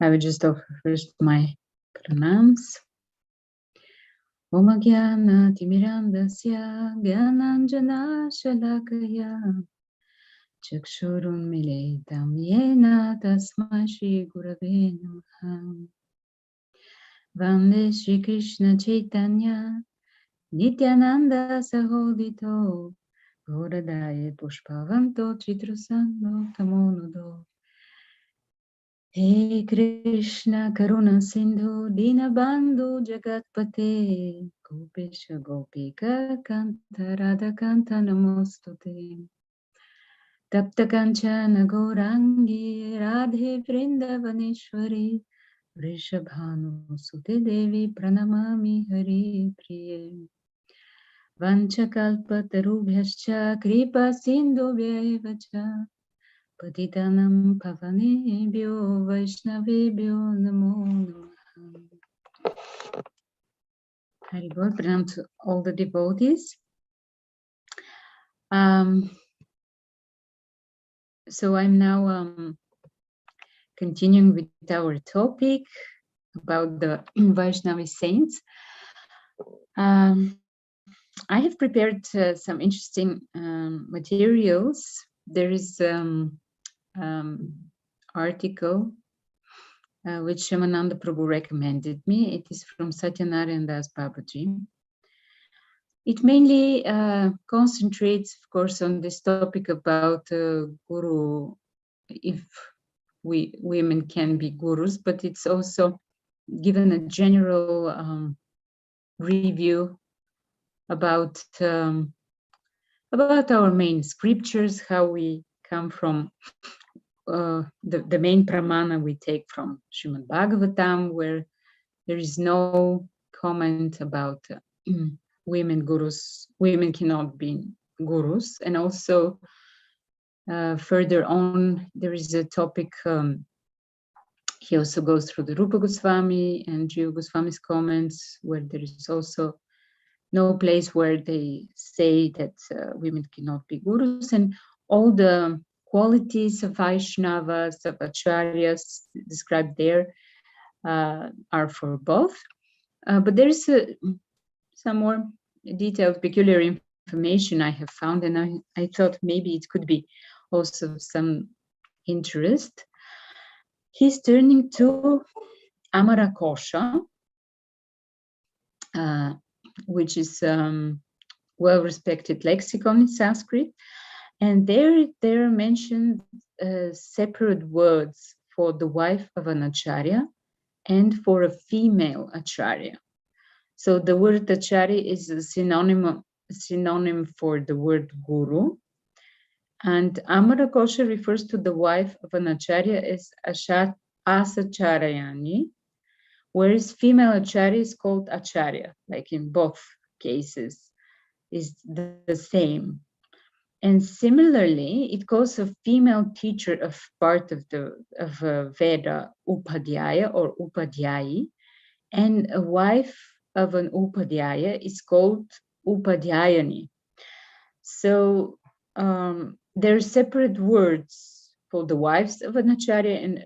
I will just offer first my pranams. Om Gyana Timirandasya Gyananjana Shalakaya Chakshurun Militam Yena Tasma Shri Gurave Namaha. Vande Shri Krishna Chaitanya Nityananda Sahodito Gauradaye Pushpavanto Chitrasando Tamonudo. He Krishna Karuna Sindhu Dinabandhu Jagatpate Gopesha Gopika Kanta Radha Kanta Namostute Tapta Kanchana Gaurangi Radhe Vrindavaneshwari Vrishabhanu Sute Devi Pranamami Hari Priye Vanchakalpatarubhyascha Kripa Sindhu Vyaevacha Patitanam Pavanebhyo Vaishnavebhyo Namo Namaha. Haribol, pranam to all the devotees. So I'm now continuing with our topic about the Vaisnavi Saints. I have prepared some interesting materials. There is article which Shamananda Prabhu recommended me. It is from Satyanarayan Das Babaji. It mainly concentrates, of course, on this topic about guru, if women can be gurus, but it's also given a general review about our main scriptures, how we come from the main pramana we take from Srimad Bhagavatam, where there is no comment about women gurus. Women cannot be gurus. And also further on, there is a topic, he also goes through the Rupa Goswami and Jiva Goswami's comments, where there is also no place where they say that women cannot be gurus, and all the qualities of Vaishnavas, of Acharyas described there are for both. But there is some more detailed, peculiar information I have found, and I thought maybe it could be also some interest. He's turning to Amarakosha, which is well-respected lexicon in Sanskrit, and there are mentioned separate words for the wife of an acharya and for a female acharya. So the word acharya is a synonym for the word guru, and Amarakosha refers to the wife of an acharya as asacharyani, whereas female acharya is called acharya, like in both cases is the same. And similarly, it calls a female teacher of part of Veda Upadhyaya or Upadhyayi, and a wife of an Upadhyaya is called Upadhyayani. So there are separate words for the wives of an acharya and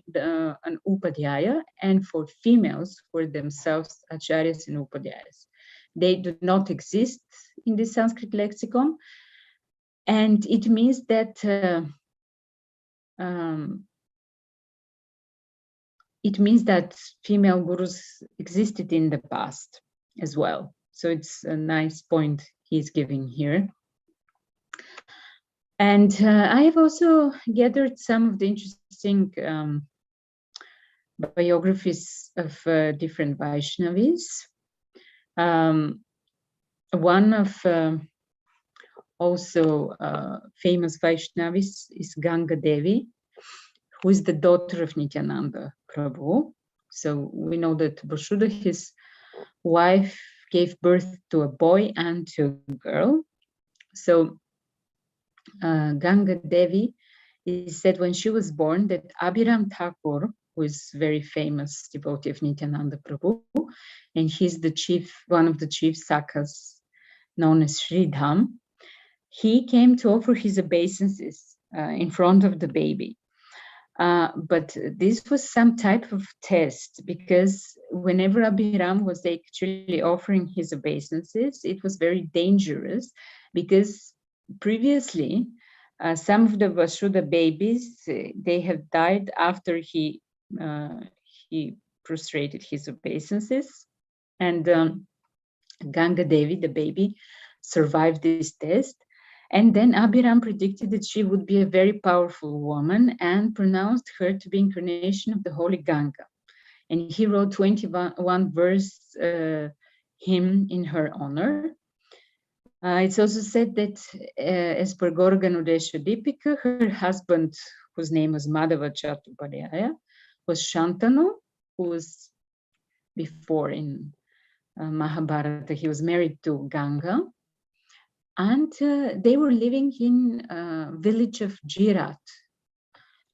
an Upadhyaya, and for females who are themselves acharyas and Upadhyayas. They do not exist in the Sanskrit lexicon. And it means that female gurus existed in the past as well. So it's a nice point he's giving here. And I have also gathered some of the interesting biographies of different Vaishnavis. One of also famous Vaishnavis is Ganga Devi, who is the daughter of Nityananda Prabhu. So we know that Vasudha, his wife, gave birth to a boy and to a girl. So Ganga Devi is said when she was born that Abhiram Thakur, who is very famous devotee of Nityananda Prabhu, and he's one of the chief sakhas known as Sridham, he came to offer his obeisances in front of the baby. But this was some type of test, because whenever Abhiram was actually offering his obeisances, it was very dangerous, because previously some of the Vasudha babies, they have died after he prostrated his obeisances, and Ganga Devi, the baby, survived this test. And then Abhiram predicted that she would be a very powerful woman and pronounced her to be incarnation of the Holy Ganga. And he wrote 21 verse hymn in her honor. It's also said that as per Gorganodesha Dipika, her husband, whose name was Madhava Chattopadhyaya, was Shantanu, who was before in Mahabharata, he was married to Ganga. And they were living in a village of Jirat,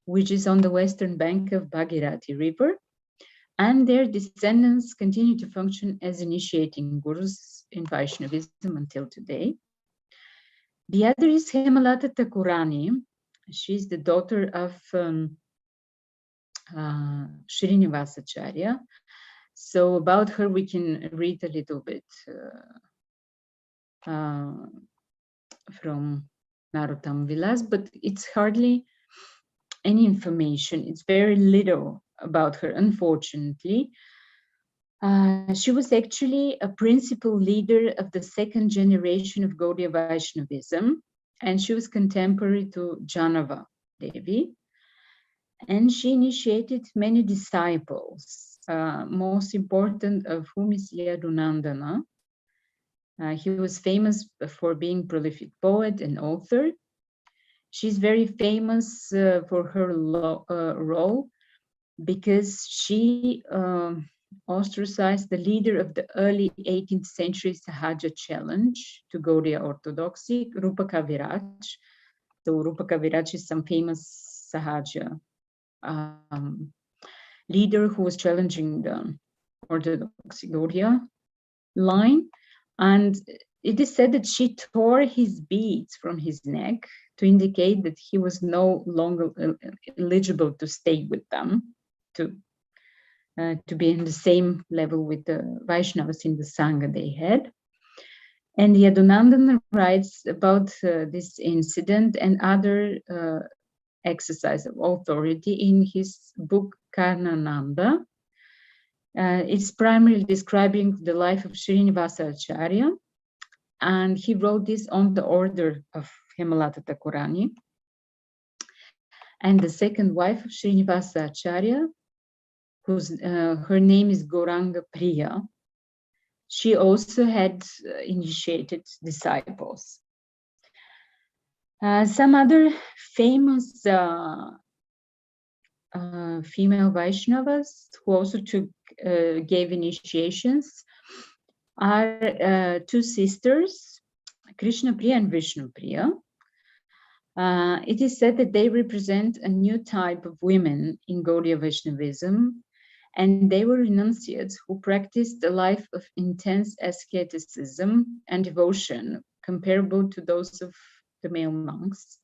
which is on the western bank of Bhagirathi River. And their descendants continue to function as initiating gurus in Vaishnavism until today. The other is Hemalata Thakurani. She's the daughter of Srinivasacharya. So about her, we can read a little bit from Narottam Vilas, but it's hardly any information. It's very little about her, unfortunately. She was actually a principal leader of the second generation of Gaudiya Vaishnavism, and she was contemporary to Janava Devi. And she initiated many disciples, most important of whom is Yadunandana. He was famous for being a prolific poet and author. She's very famous for her role because she ostracized the leader of the early 18th century Sahaja challenge to Gaudiya orthodoxy, Rupa Kaviraj. So Rupa Kaviraj is some famous Sahaja leader who was challenging the orthodoxy Gaudiya line. And it is said that she tore his beads from his neck to indicate that he was no longer eligible to stay with them, to be in the same level with the Vaishnavas in the Sangha they had. And Yadunandana writes about this incident and other exercise of authority in his book Karnananda. It's primarily describing the life of Srinivasa Acharya, and he wrote this on the order of Hemalata Thakurani. And the second wife of Srinivasa Acharya, whose her name is Gauranga Priya, she also had initiated disciples. Some other famous female Vaishnavas who also gave initiations are two sisters, Krishna Priya and Vishnu Priya. It is said that they represent a new type of women in Gaudiya Vaishnavism, and they were renunciates who practiced a life of intense asceticism and devotion comparable to those of the male monks.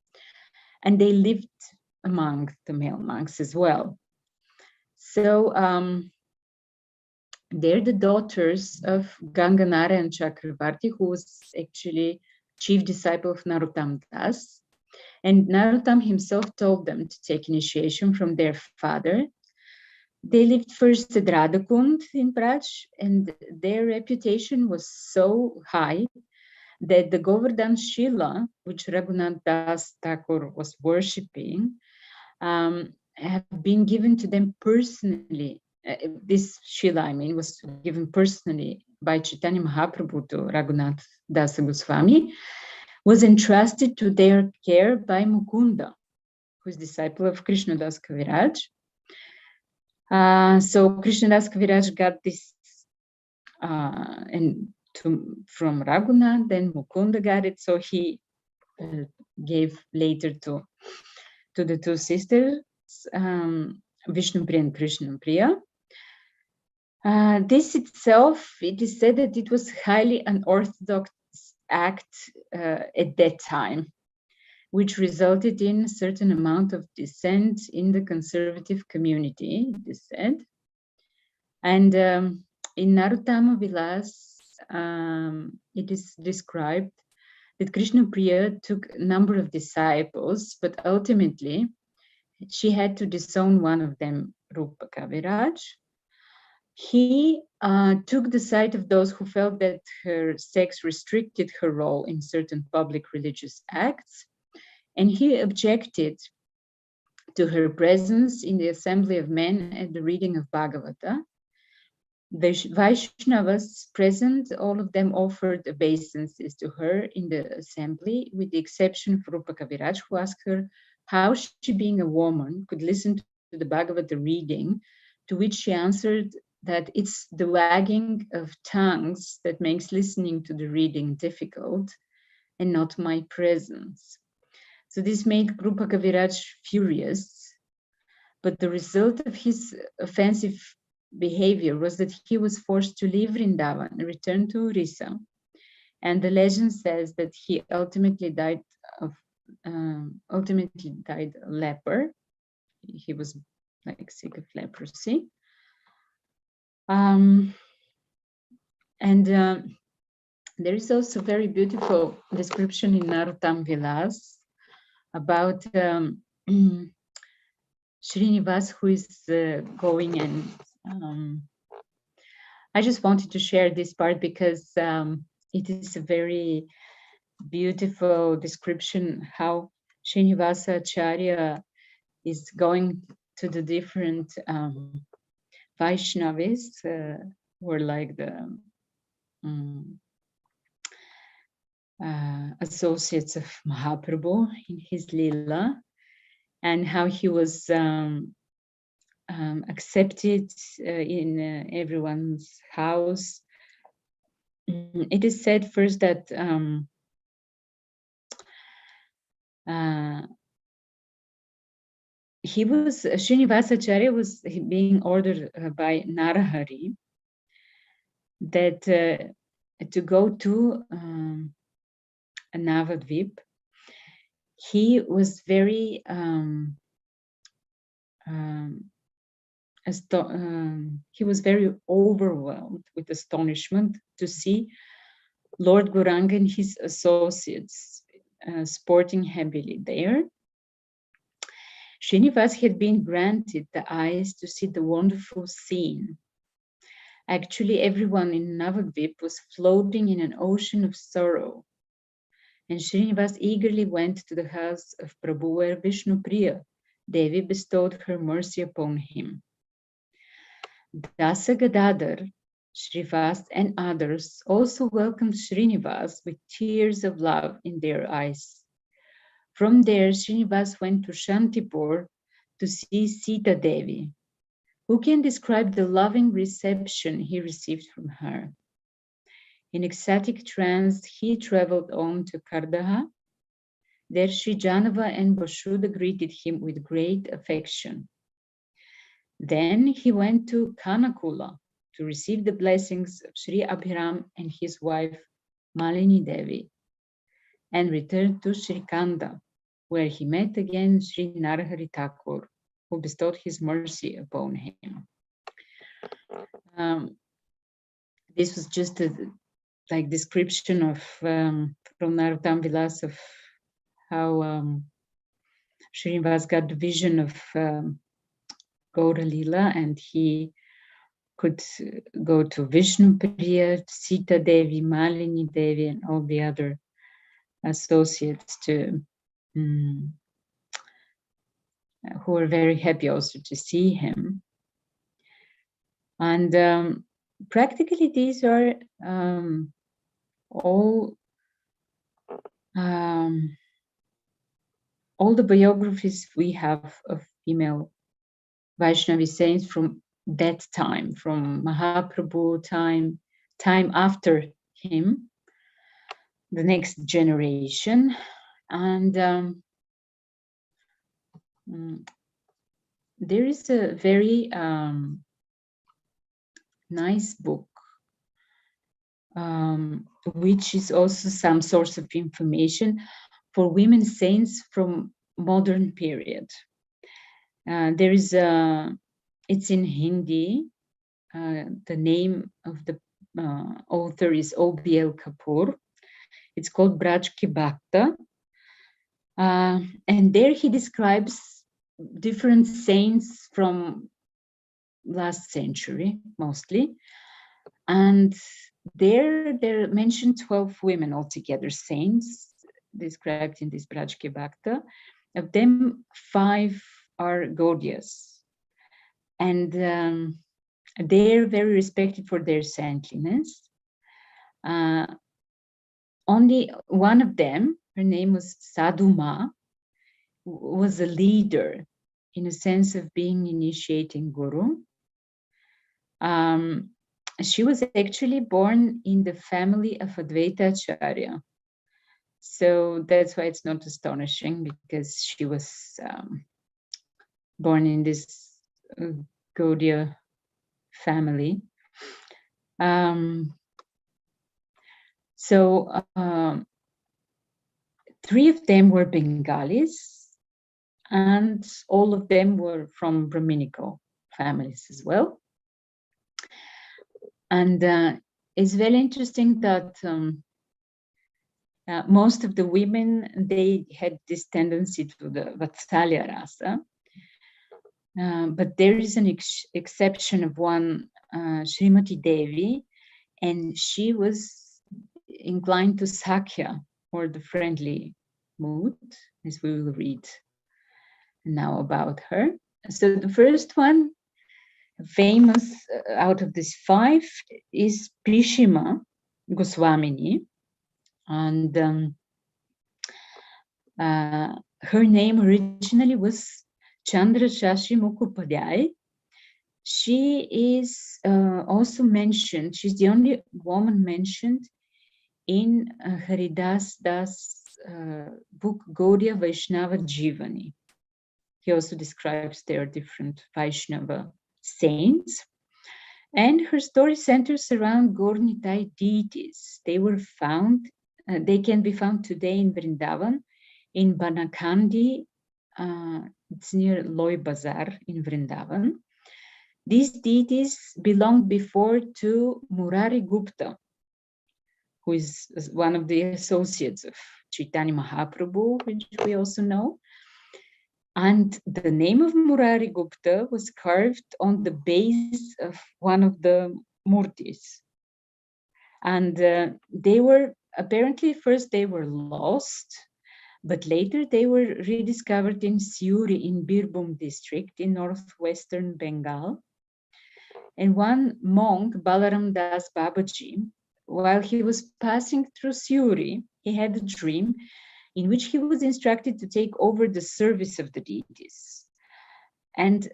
And they lived among the male monks as well. So they're the daughters of Ganganara and Chakravarti, who was actually chief disciple of Narottam Das. And Narottam himself told them to take initiation from their father. They lived first at Radhakund in Praj, and their reputation was so high that the Govardhan Shila, which Raghunath Das Thakur was worshipping, have been given to them personally. This Shila, I mean, was given personally by Chaitanya Mahaprabhu to Raghunath Das Goswami, was entrusted to their care by Mukunda, who is disciple of Krishnadas Kaviraj. So Krishnadas Kaviraj got this from Raghunath, then Mukunda got it, so he gave later to the two sisters, Vishnu Priya and Krishna Priya. This itself, it is said that it was highly unorthodox act at that time, which resulted in a certain amount of dissent in the conservative community, it is said. And in Narottama Vilas, it is described that Krishna Priya took a number of disciples, but ultimately she had to disown one of them, Rupa Kaviraj. He took the side of those who felt that her sex restricted her role in certain public religious acts, and he objected to her presence in the assembly of men at the reading of Bhagavata. The Vaishnavas present, all of them offered obeisances to her in the assembly, with the exception of Rupa Kaviraj, who asked her how she, being a woman, could listen to the Bhagavata reading, to which she answered that it's the wagging of tongues that makes listening to the reading difficult, and not my presence. So this made Rupa Kaviraj furious, but the result of his offensive behavior was that he was forced to leave Vrindavan and return to Orissa. And the legend says that he ultimately died a leper. He was like sick of leprosy. There is also a very beautiful description in Narottam Vilas about Srinivas, who is going, and I just wanted to share this part because it is a very beautiful description how Srinivasa Acharya is going to the different Vaishnavis, who are like the associates of Mahaprabhu in his Leela, and how he was accepted in everyone's house. It is said first that Srinivasa Acharya was being ordered by Narahari that to go to Navadvip. He was very he was very overwhelmed with astonishment to see Lord Gauranga and his associates sporting heavily there. Srinivas had been granted the eyes to see the wonderful scene. Actually, everyone in Navadvip was floating in an ocean of sorrow, and Srinivas eagerly went to the house of Prabhu, where Vishnu Priya Devi bestowed her mercy upon him. Dasa Gadadhar, Shrivas, and others also welcomed Srinivas with tears of love in their eyes. From there, Srinivas went to Shantipur to see Sita Devi. Who can describe the loving reception he received from her? In ecstatic trance, he traveled on to Kardaha. There, Sri Janava and Vasudha greeted him with great affection. Then he went to Kanakula to receive the blessings of Sri Abhiram and his wife Malini Devi, and returned to Srikanda, where he met again Sri Narahari Thakur, who bestowed his mercy upon him. This was just a description of from Narottam Vilas of how Srinivas got the vision of Gaura Lila, and he could go to Vishnu Priya, Sita Devi, Malini Devi, and all the other associates to who were very happy also to see him. And practically these are all the biographies we have of female Vaishnavi saints from that time, from Mahaprabhu time after him, the next generation. And there is a very nice book, which is also some source of information for women saints from modern period. There is it's in Hindi. The name of the author is O.B.L. Kapoor. It's called Braj Ki Bhakta. And there he describes different saints from last century, mostly. And there mentioned 12 women altogether, saints, described in this Braj Ki Bhakta. Of them, 5 are Godias. And they're very respected for their saintliness. Only one of them, her name was Sadhuma, was a leader in a sense of being initiating guru. She was actually born in the family of Advaita Acharya. So that's why it's not astonishing, because she was born in this Godia family. So 3 of them were Bengalis, and all of them were from Brahminical families as well. And it's very interesting that most of the women, they had this tendency to the Vatsalya rasa. But there is an exception of one, Srimati Devi, and she was inclined to Sakya, or the friendly mood, as we will read now about her. So the first one, famous out of these 5, is Prishima Goswami, and her name originally was Chandra Shashi Mukhopadhyay. She is also mentioned, she's the only woman mentioned in Haridas Das book Gaudiya Vaishnavajivani. He also describes their different Vaishnava saints. And her story centers around Gaur-Nitai deities. They were found, they can be found today in Vrindavan, in Banakandi, it's near Loy Bazar in Vrindavan. These deities belonged before to Murari Gupta, who is one of the associates of Chaitanya Mahaprabhu, which we also know. And the name of Murari Gupta was carved on the base of one of the murtis. And they were, apparently first they were lost, but later they were rediscovered in Siuri in Birbhum district in northwestern Bengal. And one monk, Balaram Das Babaji, while he was passing through Siuri, he had a dream in which he was instructed to take over the service of the deities. And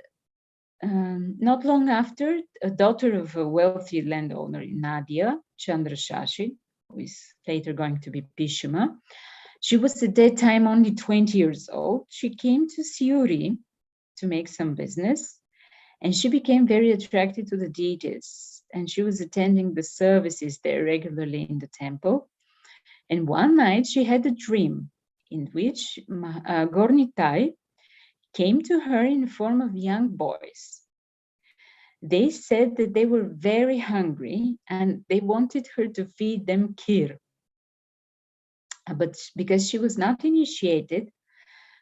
not long after, a daughter of a wealthy landowner in Nadia, Chandra Shashi, who is later going to be Prishima, she was at that time only 20 years old. She came to Siuri to make some business, and she became very attracted to the deities, and she was attending the services there regularly in the temple. And one night she had a dream in which Gaur-Nitai came to her in the form of young boys. They said that they were very hungry and they wanted her to feed them kheer. But because she was not initiated,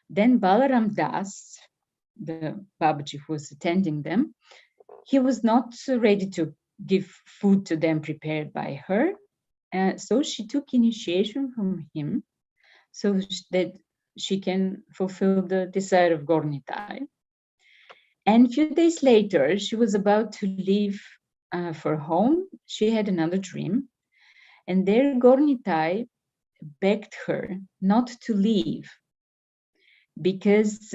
then Balaram Das, the Babaji who was attending them, he was not ready to give food to them prepared by her. So she took initiation from him so that she can fulfill the desire of Gaur-Nitai. And a few days later, she was about to leave for home. She had another dream. And there Gaur-Nitai begged her not to leave because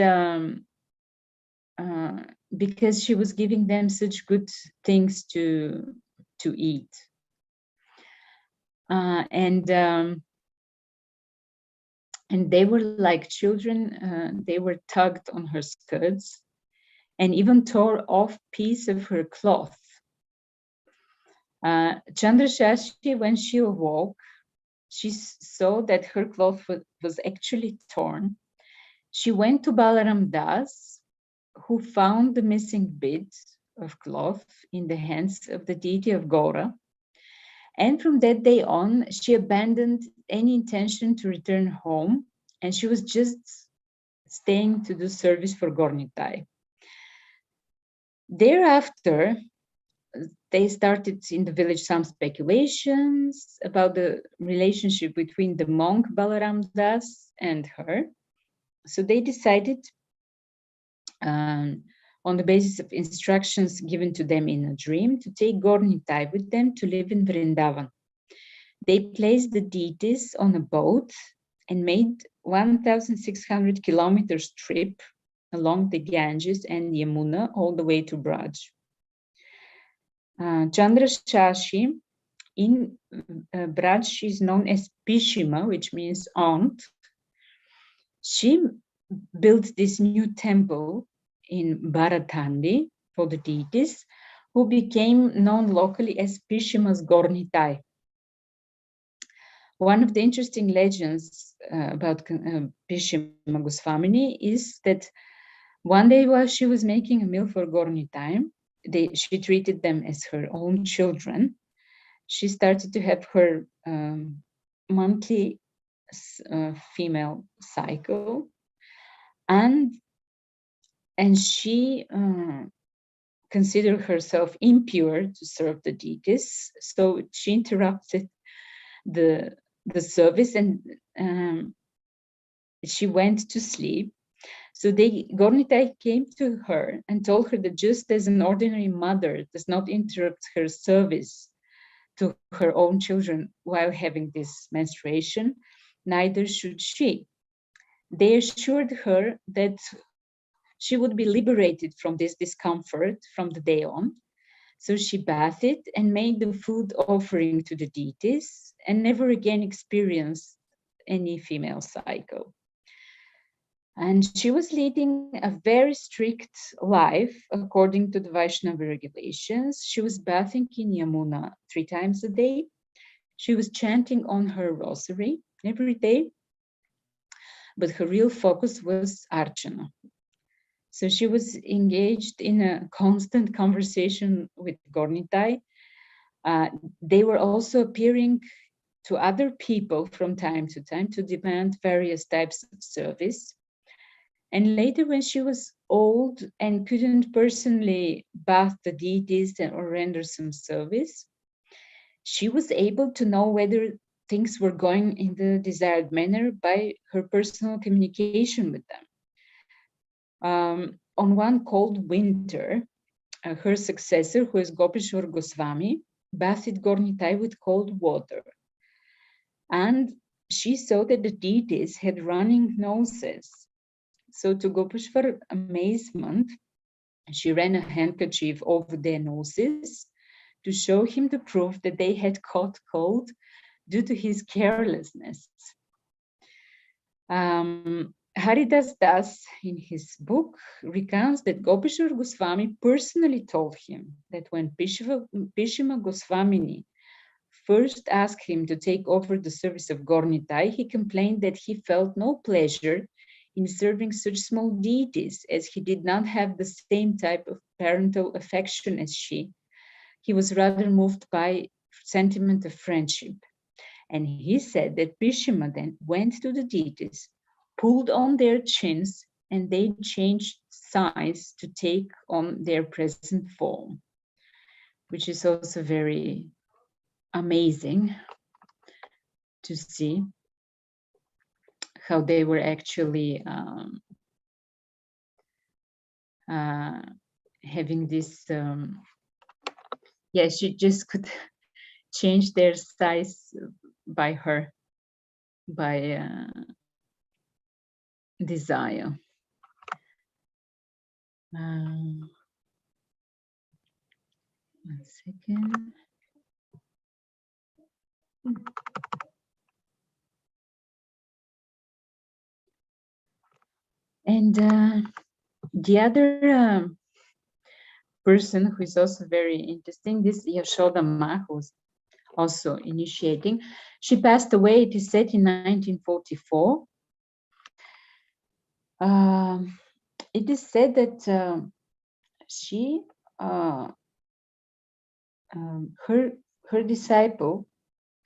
she was giving them such good things to eat. And they were like children. They were tugged on her skirts and even tore off piece of her cloth. Chandra Shashi, when she awoke, she saw that her cloth was actually torn. She went to Balaram Das, who found the missing bit of cloth in the hands of the deity of Gora. And from that day on, she abandoned any intention to return home, and she was just staying to do service for Gornitai. Thereafter, they started in the village some speculations about the relationship between the monk Balaram Das and her. So they decided, on the basis of instructions given to them in a dream, to take Gornitai with them to live in Vrindavan. They placed the deities on a boat and made 1,600 kilometers trip along the Ganges and Yamuna all the way to Braj. Chandra Shashi in Braj is known as Prishima, which means aunt. She built this new temple in Bharatandi for the deities, who became known locally as Prishima's Gornitai. One of the interesting legends about Prishima Goswami is that one day while she was making a meal for Gornitai, she treated them as her own children. She started to have her monthly female cycle, and she considered herself impure to serve the deities, so she interrupted the service and she went to sleep. So Gornitai came to her and told her that just as an ordinary mother does not interrupt her service to her own children while having this menstruation, neither should she. They assured her that she would be liberated from this discomfort from the day on. So she bathed and made the food offering to the deities and never again experienced any female cycle. And she was leading a very strict life according to the Vaishnava regulations. She was bathing in Yamuna 3 times a day. She was chanting on her rosary every day, but her real focus was Archana. So she was engaged in a constant conversation with Gornitai. They were also appearing to other people from time to time to demand various types of service. And later, when she was old and couldn't personally bath the deities or render some service, she was able to know whether things were going in the desired manner by her personal communication with them. On one cold winter, her successor, who is Gopeshwar Goswami, bathed Gornitai with cold water. And she saw that the deities had running noses. So to Gopeshwar's amazement, she ran a handkerchief over their noses to show him the proof that they had caught cold due to his carelessness. Haridas Das, in his book, recounts that Gopeshwar Goswami personally told him that when Prishima Goswamini first asked him to take over the service of Gornitai, he complained that he felt no pleasure in serving such small deities, as he did not have the same type of parental affection as she. He was rather moved by sentiment of friendship. And he said that Prishima then went to the deities, pulled on their chins, and they changed size to take on their present form, which is also very amazing to see how they were actually having this, she just could change their size by her, by desire. One second. And the other person who is also very interesting, this Yashoda Ma, who's also initiating. She passed away, it is said, in 1944. It is said that she, her disciple,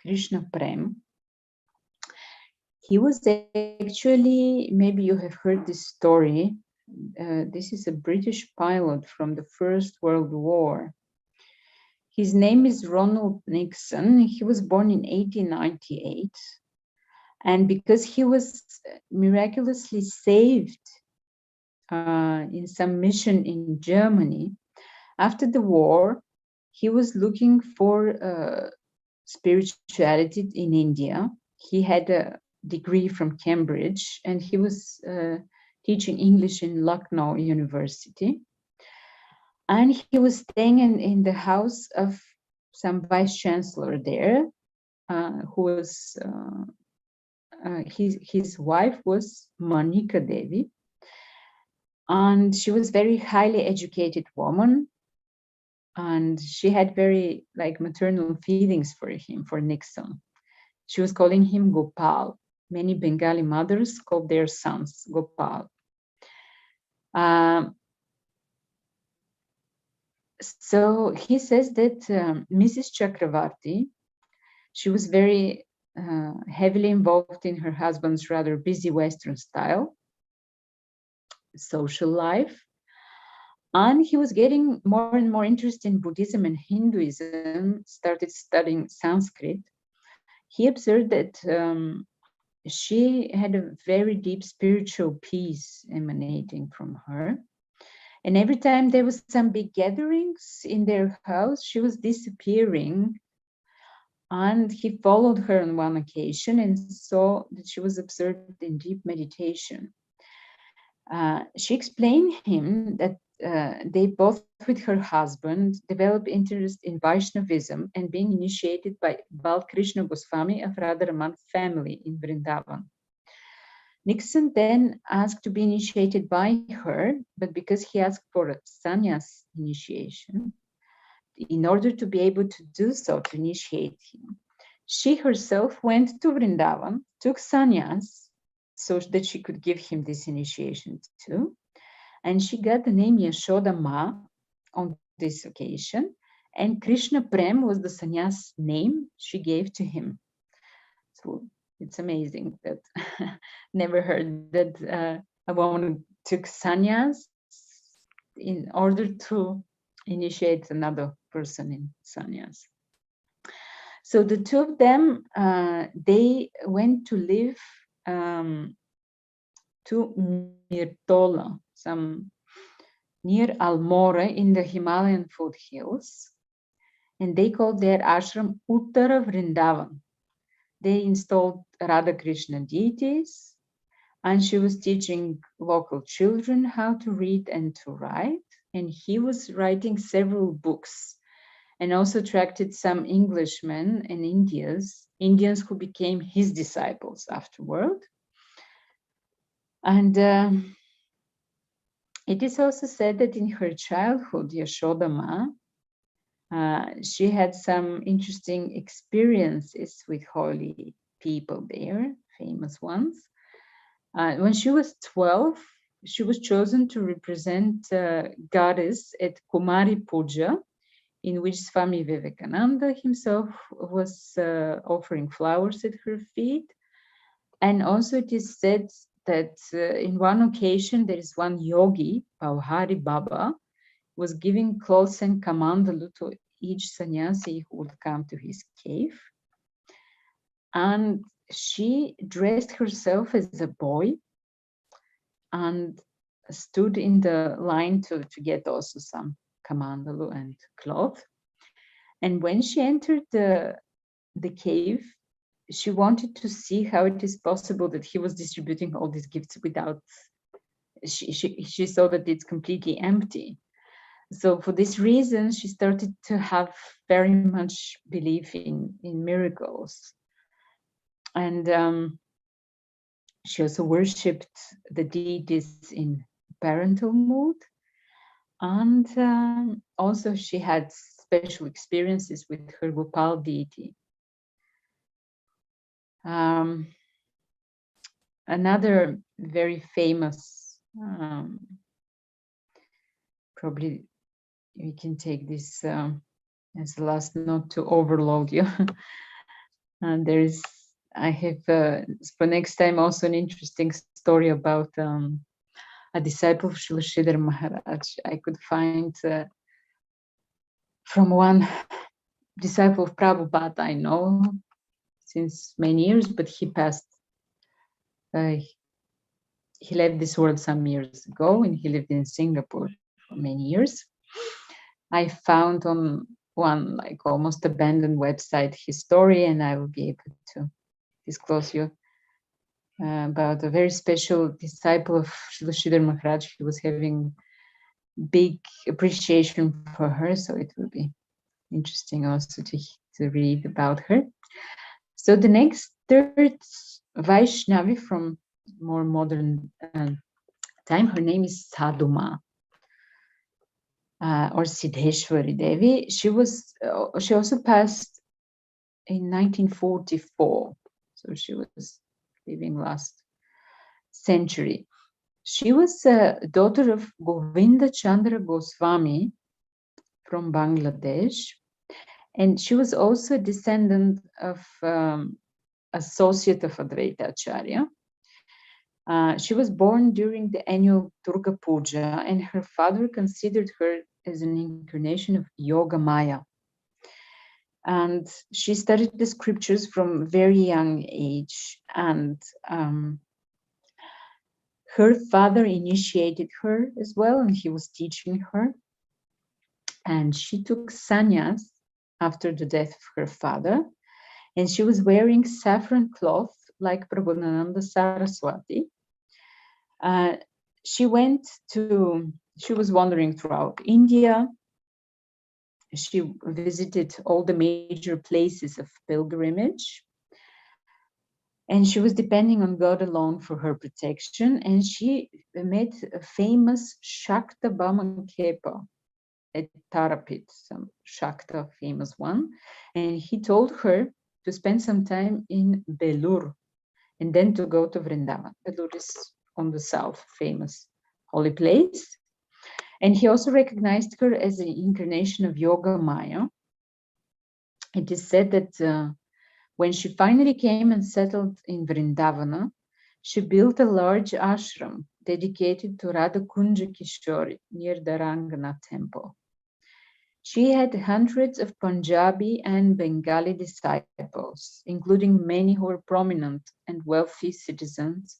Krishna Prem, he was actually, maybe you have heard this story. This is a British pilot from the First World War. His name is Ronald Nixon. He was born in 1898. And because he was miraculously saved in some mission in Germany, after the war, he was looking for spirituality in India. He had a degree from Cambridge, and he was teaching English in Lucknow University. And he was staying in the house of some vice chancellor there, who was his wife was Manika Devi, and she was very highly educated woman, and she had very maternal feelings for him, for Nixon. She was calling him Gopal. Many Bengali mothers called their sons Gopal. So he says that Mrs. Chakravarti, she was very heavily involved in her husband's rather busy Western style social life. And he was getting more and more interested in Buddhism and Hinduism, started studying Sanskrit. He observed that she had a very deep spiritual peace emanating from her. And every time there was some big gatherings in their house, she was disappearing. And he followed her on one occasion and saw that she was absorbed in deep meditation. She explained him that they both, with her husband, developed interest in Vaishnavism and being initiated by Prishima Goswami of Radharaman family in Vrindavan. Nixon then asked to be initiated by her, but because he asked for a sannyas initiation, in order to be able to do so, to initiate him, she herself went to Vrindavan, took sannyas, so that she could give him this initiation too. And she got the name Yashoda Ma on this occasion. And Krishna Prem was the sannyas name she gave to him. So it's amazing that never heard that a woman took sannyas in order to initiate another person in sannyas. So the two of them, they went to live to Mirtola, some near Almora in the Himalayan foothills, and they called their ashram Uttara Vrindavan. They installed Radha Krishna deities, and she was teaching local children how to read and to write, and he was writing several books, and also attracted some Englishmen and Indians who became his disciples afterward. And it is also said that in her childhood, Yashoda Ma, she had some interesting experiences with holy people there, famous ones. When she was 12, she was chosen to represent goddess at Kumari Puja, in which Swami Vivekananda himself was offering flowers at her feet. And also it is said that in one occasion, there is one yogi, Pauhari Baba, was giving clothes and kamandalu to each sannyasi who would come to his cave. And she dressed herself as a boy and stood in the line to get also some kamandalu and cloth. And when she entered the cave, she wanted to see how it is possible that he was distributing all these gifts without, she saw that it's completely empty. So for this reason, she started to have very much belief in miracles. And she also worshipped the deities in parental mood. And also she had special experiences with her Gopal deity. Another very famous, probably we can take this as the last, not to overload you. And I have for next time also an interesting story about a disciple of Srila Sridhar Maharaj. I could find from one disciple of Prabhupada I know since many years, but he passed. He left this world some years ago, and he lived in Singapore for many years. I found on one like almost abandoned website his story, and I will be able to disclose you about a very special disciple of Srila Sridhar Maharaj. He was having big appreciation for her, so it will be interesting also to read about her. So the next third Vaishnavi from more modern time, her name is Sadhuma, or Siddheshwaridevi. She also passed in 1944, so she was living last century. She was a daughter of Govinda Chandra Goswami from Bangladesh, and she was also a descendant of associate of Advaita Acharya. She was born during the annual Durga Puja, and her father considered her as an incarnation of Yoga Maya. And she studied the scriptures from a very young age, and her father initiated her as well, and he was teaching her. And she took sannyas after the death of her father, and she was wearing saffron cloth like Prabhupada Saraswati. She was wandering throughout India. She visited all the major places of pilgrimage, and she was depending on God alone for her protection. And she met a famous Shakta Bhamankepa at Tarapit, some Shakta famous one. And he told her to spend some time in Belur and then to go to Vrindavan. Belur is on the south, famous holy place. And he also recognized her as an incarnation of Yoga Maya. It is said that when she finally came and settled in Vrindavana, she built a large ashram dedicated to Radha Kunja Kishori near the Ranganath temple. She had hundreds of Punjabi and Bengali disciples, including many who were prominent and wealthy citizens,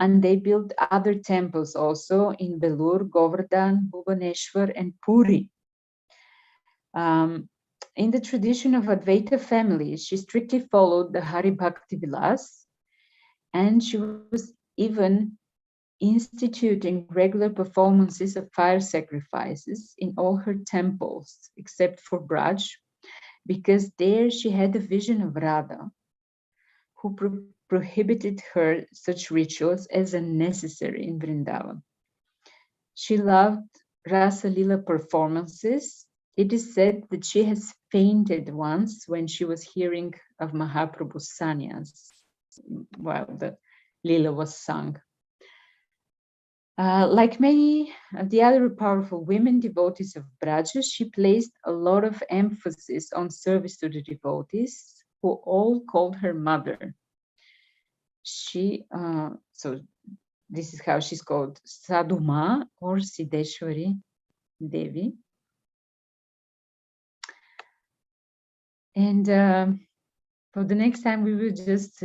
and they built other temples also in Belur, Govardhan, Bhubaneswar, and Puri. In the tradition of Advaita families, she strictly followed the Hari Bhakti Vilas, and she was even instituting regular performances of fire sacrifices in all her temples, except for Braj, because there she had a vision of Radha, who prohibited her such rituals as unnecessary in Vrindavan. She loved Rasa Lila performances. It is said that she has fainted once when she was hearing of Mahaprabhu's sannyas while the Lila was sung. Like many of the other powerful women devotees of Braja, she placed a lot of emphasis on service to the devotees, who all called her mother. So this is how she's called, Sadhuma or Siddheshwari Devi. And for the next time, we will just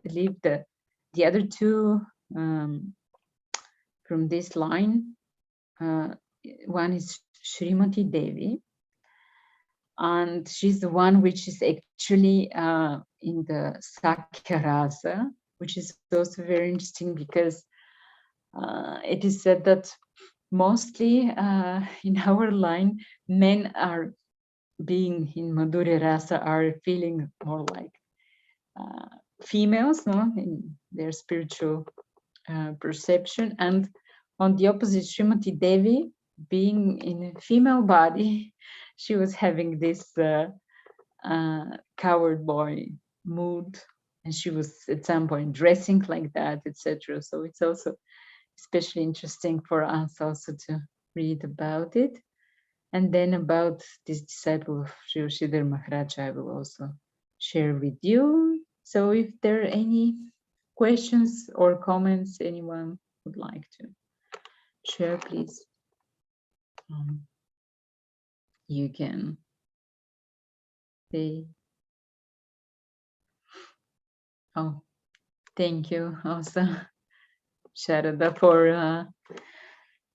leave the other two from this line. One is Srimati Devi, and she's the one which is actually in the Sakya Rasa, which is also very interesting because it is said that mostly in our line, men are being in Madhurya Rasa are feeling more like females, no, in their spiritual perception, and on the opposite, Srimati Devi, being in a female body, she was having this coward boy mood, and she was at some point dressing like that, etc. So it's also especially interesting for us also to read about it. And then about this disciple of Sri Sridhar Maharaj, I will also share with you. So if there are any questions or comments anyone would like to share, please, you can say. Oh, thank you also, Sharada, for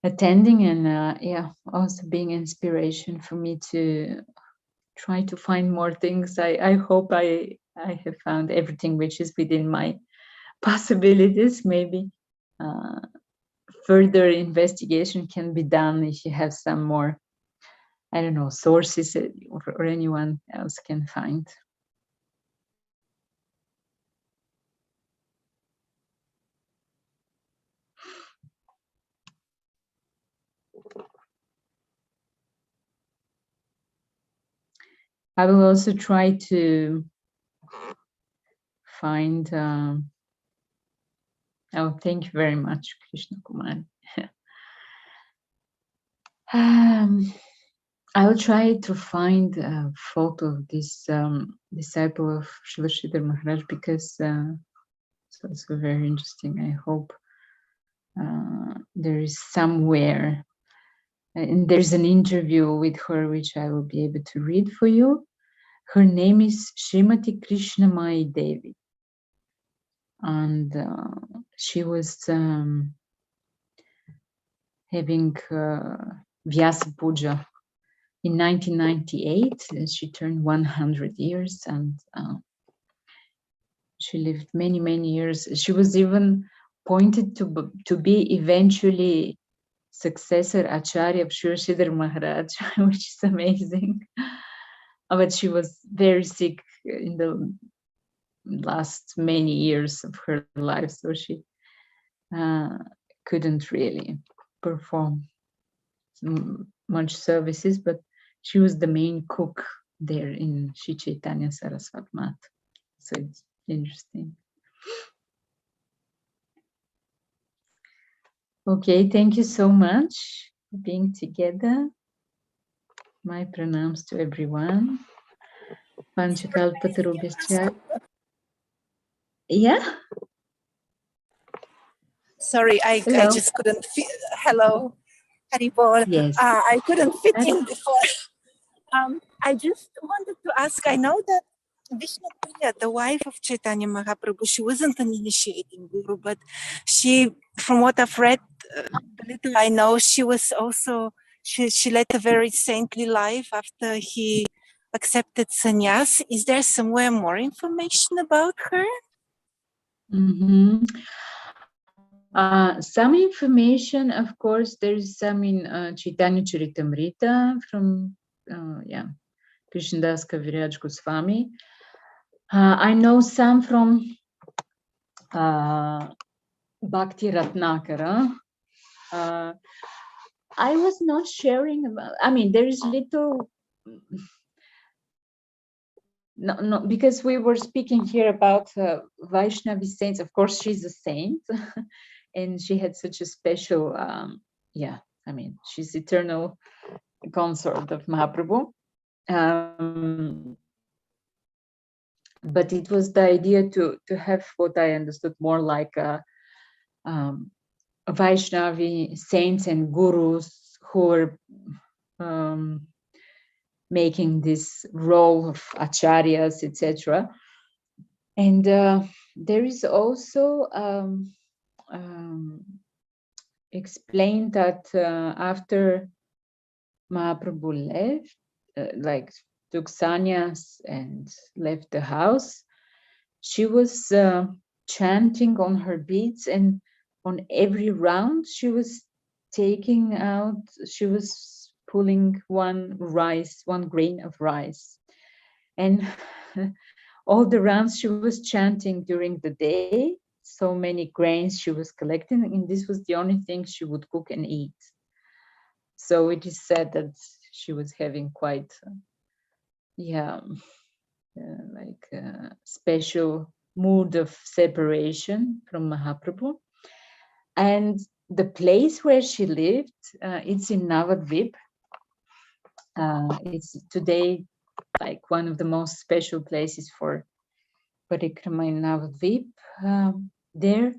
attending, and yeah, also being inspiration for me to try to find more things. I hope I have found everything which is within my possibilities. Maybe further investigation can be done if you have some more, I don't know, sources or anyone else can find. I will also try to find. Oh, thank you very much, Krishna Kumar. I'll try to find a photo of this disciple of Srila Sridhar Maharaj, because it's also very interesting. I hope there is somewhere, and there's an interview with her which I will be able to read for you. Her name is Srimati Krishnamai Devi, and she was having Vyasa Puja in 1998. She turned 100 years, and she lived many, many years. She was even appointed to be eventually successor Acharya of Sri Sridhar Maharaj, which is amazing. But she was very sick in the last many years of her life, so she couldn't really perform much services, but she was the main cook there in Shri Chaitanya Saraswat Math. So it's interesting. Okay, thank you so much for being together. My pranams to everyone. Panchakalpatarubhyascha. Yeah? Sorry, I just couldn't fit. Hello, Haribol. Yes. I couldn't fit in before. I just wanted to ask, I know that Vaishnavi, the wife of Chaitanya Mahaprabhu, she wasn't an initiating guru, but she, from what I've read, the little I know, she was also, she led a very saintly life after he accepted sannyas. Is there somewhere more information about her? Mm-hmm. Some information, of course, there's some in Chaitanya Charitamrita from Krishnadas Kaviraj Goswami. I know some from Bhakti Ratnakara. I was not sharing about, I mean, there is little, no, because we were speaking here about Vaisnavi Saints. Of course, she's a saint, and she had such a special, I mean, she's eternal consort of Mahaprabhu. But it was the idea to have what I understood more like Vaishnavi saints and gurus who are making this role of acharyas, etc. And there is also explained that after Mahaprabhu left, like took sannyas and left the house, she was chanting on her beads, and on every round she was taking out, she was pulling one grain of rice. And all the rounds she was chanting during the day, so many grains she was collecting, and this was the only thing she would cook and eat. So it is said that she was having quite, like a special mood of separation from Mahaprabhu. And the place where she lived, it's in Navadvip. It's today like one of the most special places for parikrama in Navadvip. There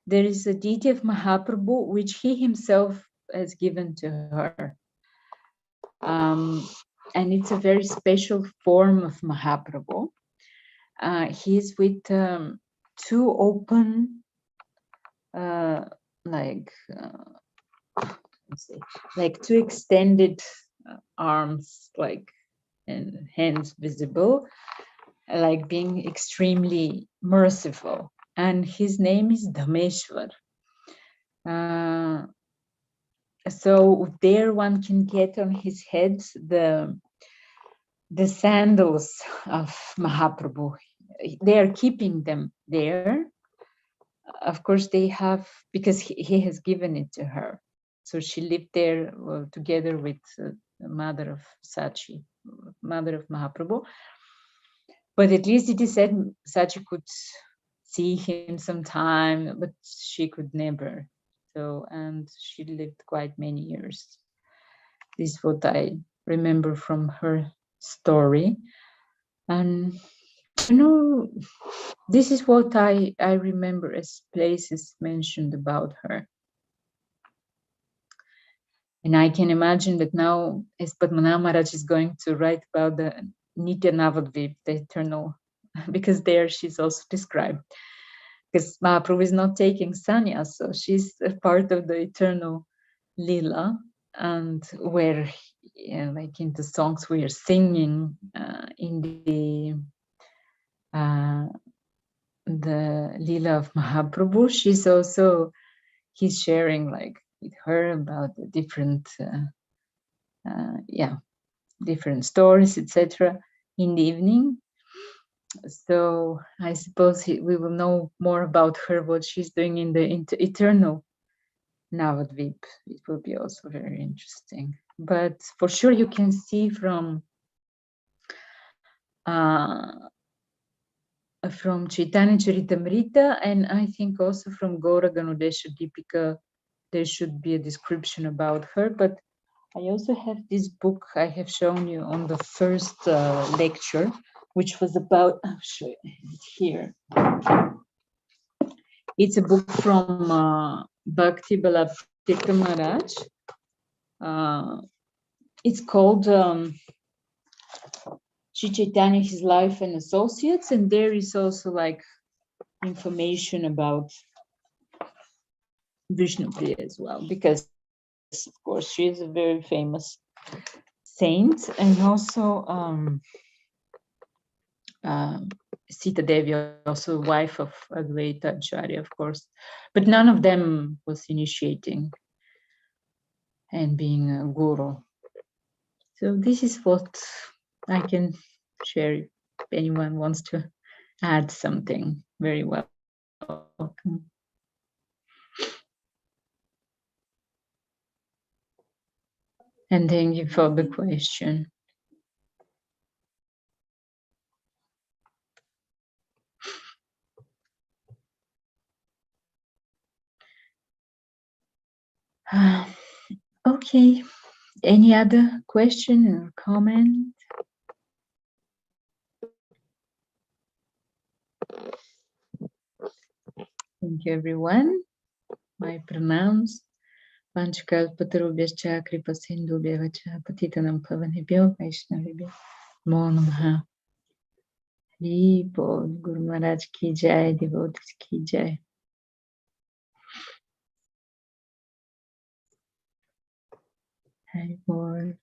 is a deity of Mahaprabhu which he himself has given to her. And it's a very special form of Mahaprabhu. He's with two open, like two extended arms, like, and hands visible, like being extremely merciful. And his name is Dhameshwar. So there one can get on his head the sandals of Mahaprabhu. They are keeping them there. Of course, they have, because he has given it to her. So she lived there together with the mother of Sachi, mother of Mahaprabhu. But at least it is said Sachi could see him sometime, but she could never. So, and she lived quite many years. This is what I remember from her story. And this is what I remember as places mentioned about her. And I can imagine that now, as Padmanabh Maharaj is going to write about the Nitya Navadvip, the eternal, because there she's also described. Because Mahaprabhu is not taking sannyas, so she's a part of the eternal lila, and where, like in the songs we are singing in the lila of Mahaprabhu, he's sharing like with her about the different, different stories, etc. in the evening. So I suppose we will know more about her, what she's doing in the eternal Navadvip. It will be also very interesting. But for sure you can see from Chaitanya Charitamrita, and I think also from Gaura Ganodesha Deepika, there should be a description about her. But I also have this book I have shown you on the first lecture, which was about, I'll show you here. It's a book from Bhakti Balatirtha Maharaj. It's called Sri Chaitanya, His Life and Associates, and there is also like information about Vishnupriya as well, because of course she is a very famous saint, and also Sita Devi, also wife of Advaita Acharya, of course, but none of them was initiating and being a guru. So this is what I can share. If anyone wants to add something, very welcome. And thank you for the question. Okay, any other question or comment? Thank you, everyone. My pranams. Panchakalpatarubhyascha kripasindhubhyacha patitanam pavanebhyo Vaishnavibhyo Namo Namaha. Hari Bol, Guru Maharaj ki jai, devotees ki jai. Hari Bol.